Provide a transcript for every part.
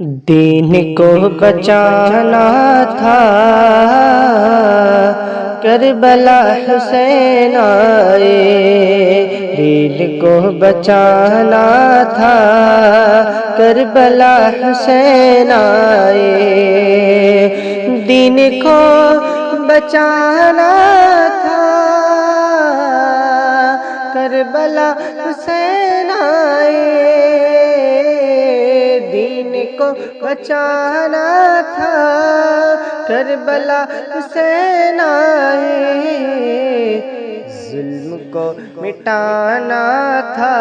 دین کو بچانا تھا، کربلا حسین آئے۔ دین کو بچانا تھا، کربلا حسین آئے۔ دین کو بچانا تھا، کربلا حسین آئے۔ دین کو بچانا تھا، کربلا حسین آئے۔ ظلم کو مٹانا تھا،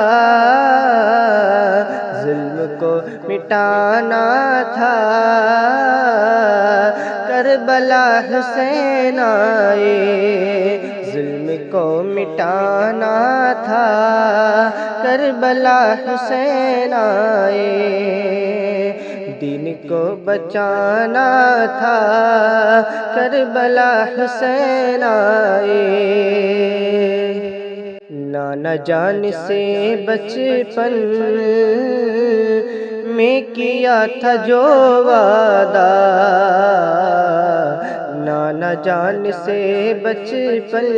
ظلم کو مٹانا تھا، کربلا حسین آئے۔ ظلم کو مٹانا تھا، کربلا حسین آئے۔ دین کو بچانا تھا، کربلا حسین آئے۔ نانا جان سے بچپن میں کیا تھا جو وعدہ، نانا جان سے بچپن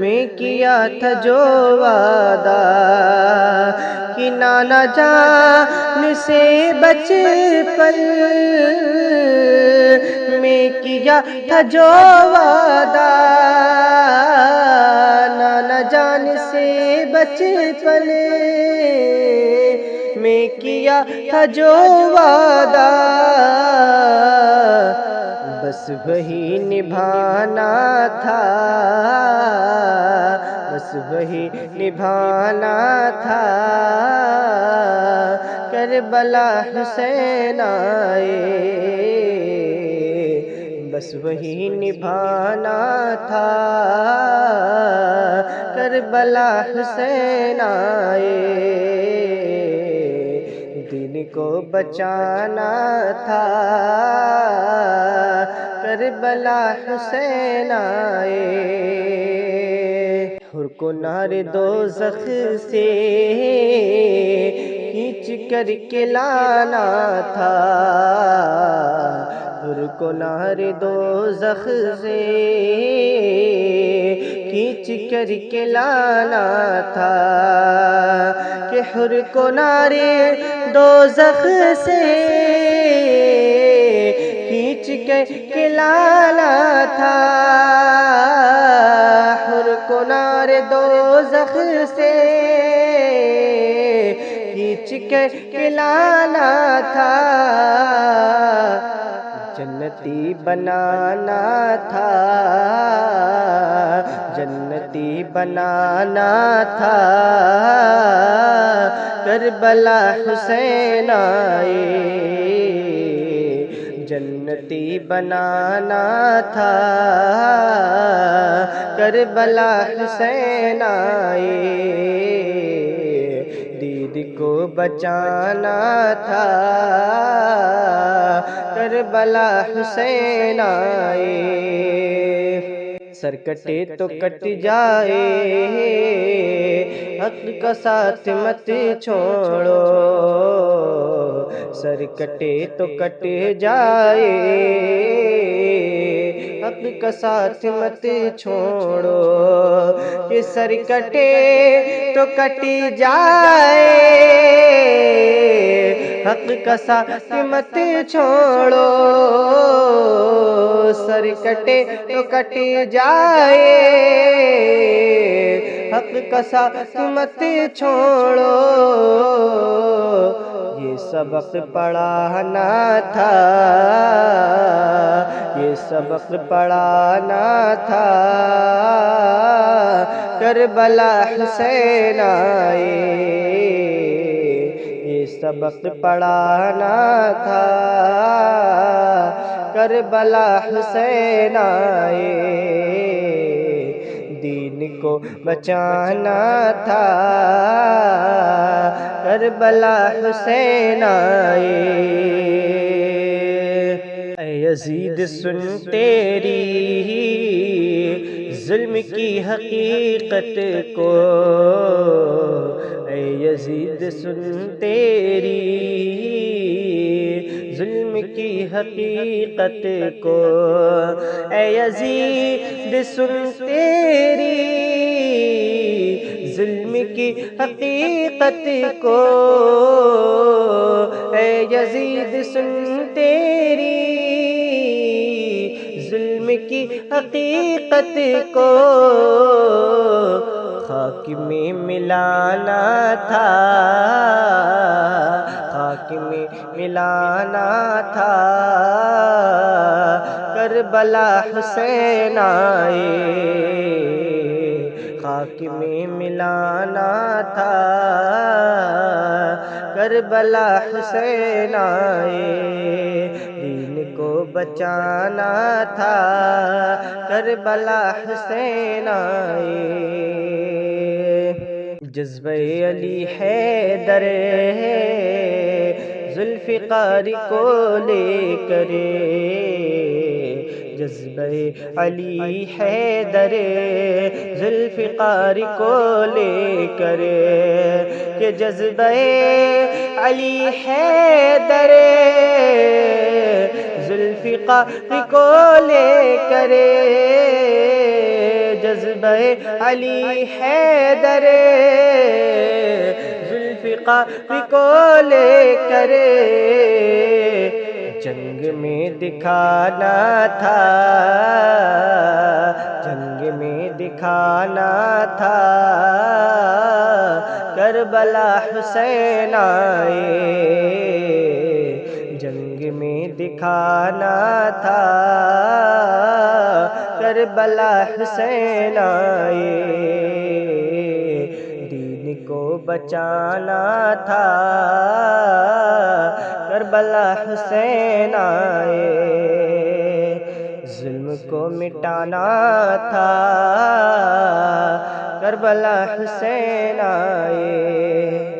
میں کیا تھا جو وعدہ، کہ نانا جان سے بچپن میں کیا تھا جو وعدہ، نانا جان سے بچپن میں کیا تھا جو وعدہ، بس وہی نبھانا تھا، بس وہی نبھانا تھا، کربلا حسین آئے۔ بس وہی نبھانا تھا، کربلا حسین آئے۔ دین کو بچانا تھا، کربلا حسین آئے۔ حر کو نار دوزخ سے کھینچ کر کے لانا تھا، حر کو نار دوزخ سے کھینچ کر کے لانا تھا، کہ حر کو نار دوزخ سے کھینچ کر کے لانا تھا، حر کو نار دوزخ سے کھینچ کے لانا تھا، جنتی بنانا تھا، جنتی بنانا تھا، کربلا حسین آئے۔ جنتی بنانا تھا، کربلا حسین آئے۔ دین کو بچانا تھا، کربلا حسین آئے۔ سر کٹے تو کٹ جائے، حق کا ساتھ مت چھوڑو، سر کٹے تو کٹ جائے، حق کا ساتھ مت چھوڑو، کہ سر کٹے تو کٹ جائے، حق کا ساتھ مت چھوڑو، سر کٹے تو کٹ جائے، حق کا ساتھ مت چھوڑو۔ یہ سبق پڑھانا تھا، یہ سبق پڑھانا تھا، کربلا حسین آئے۔ یہ سبق پڑھانا تھا، کربلا حسین آئے۔ دین کو بچانا تھا، کربلا حسین آئے۔ اے یزید سن تیری ظلم کی حقیقت کو، اے یزید سن تیری کی حقیقت کو، اے یزید سن تیری ظلم کی حقیقت کو، اے یزید سن تیری ظلم کی حقیقت کو، خاک میں ملانا تھا، خاک میں ملانا تھا، کربلا حسین آئے، خاک میں ملانا تھا، کربلا حسین آئے، دین کو بچانا تھا، کربلا حسین آئے، جذبہ علی حیدر ذوالفقار کو لے کر، جذبہ علی حیدر ذوالفقار کو لے کر، کہ جذبہ علی حیدر ذوالفقار کو لے کر، جذبہ علی حیدر ذوالفقار کو لے کر، جنگ میں دکھانا تھا، جنگ میں دکھانا تھا، کربلا حسین آئے، جنگ میں دکھانا تھا، کربلا حسین آئے، دین کو بچانا تھا، کربلا حسین آئے، ظلم کو مٹانا تھا، کربلا حسین آئے۔